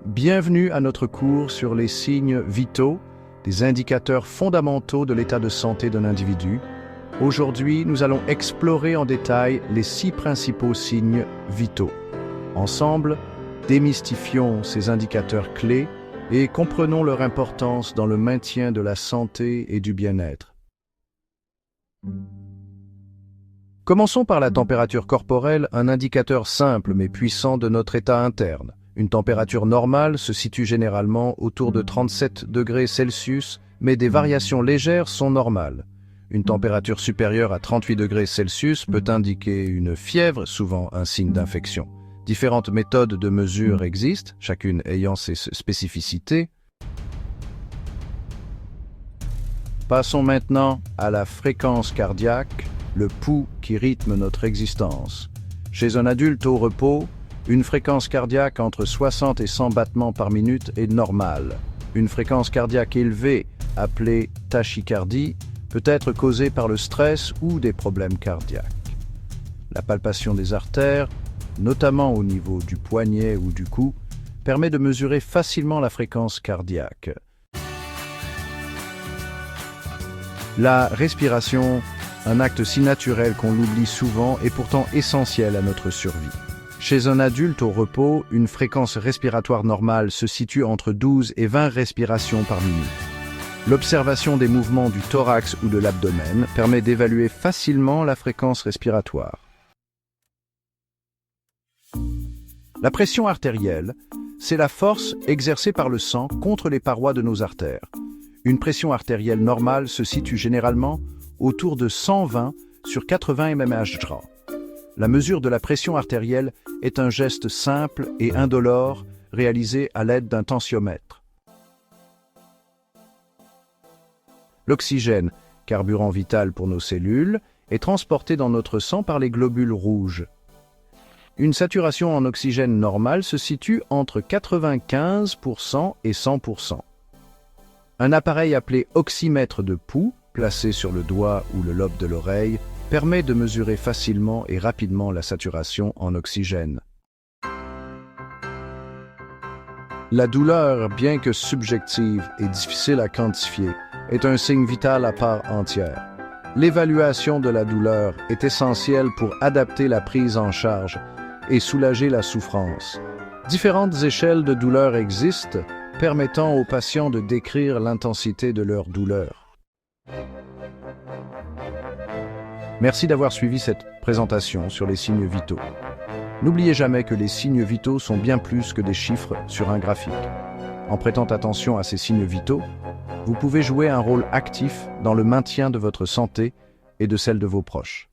Bienvenue à notre cours sur les signes vitaux, des indicateurs fondamentaux de l'état de santé d'un individu. Aujourd'hui, nous allons explorer en détail les 6 principaux signes vitaux. Ensemble, démystifions ces indicateurs clés et comprenons leur importance dans le maintien de la santé et du bien-être. Commençons par la température corporelle, un indicateur simple mais puissant de notre état interne. Une température normale se situe généralement autour de 37 degrés Celsius, mais des variations légères sont normales. Une température supérieure à 38 degrés Celsius peut indiquer une fièvre, souvent un signe d'infection. Différentes méthodes de mesure existent, chacune ayant ses spécificités. Passons maintenant à la fréquence cardiaque, le pouls qui rythme notre existence. Chez un adulte au repos, une fréquence cardiaque entre 60 et 100 battements par minute est normale. Une fréquence cardiaque élevée, appelée tachycardie, peut être causée par le stress ou des problèmes cardiaques. La palpation des artères, notamment au niveau du poignet ou du cou, permet de mesurer facilement la fréquence cardiaque. La respiration, un acte si naturel qu'on l'oublie souvent, est pourtant essentiel à notre survie. Chez un adulte au repos, une fréquence respiratoire normale se situe entre 12 et 20 respirations par minute. L'observation des mouvements du thorax ou de l'abdomen permet d'évaluer facilement la fréquence respiratoire. La pression artérielle, c'est la force exercée par le sang contre les parois de nos artères. Une pression artérielle normale se situe généralement autour de 120 sur 80 mmHg. La mesure de la pression artérielle est un geste simple et indolore réalisé à l'aide d'un tensiomètre. L'oxygène, carburant vital pour nos cellules, est transporté dans notre sang par les globules rouges. Une saturation en oxygène normale se situe entre 95% et 100%. Un appareil appelé oxymètre de pouls, placé sur le doigt ou le lobe de l'oreille, permet de mesurer facilement et rapidement la saturation en oxygène. La douleur, bien que subjective et difficile à quantifier, est un signe vital à part entière. L'évaluation de la douleur est essentielle pour adapter la prise en charge et soulager la souffrance. Différentes échelles de douleur existent, permettant aux patients de décrire l'intensité de leur douleur. Merci d'avoir suivi cette présentation sur les signes vitaux. N'oubliez jamais que les signes vitaux sont bien plus que des chiffres sur un graphique. En prêtant attention à ces signes vitaux, vous pouvez jouer un rôle actif dans le maintien de votre santé et de celle de vos proches.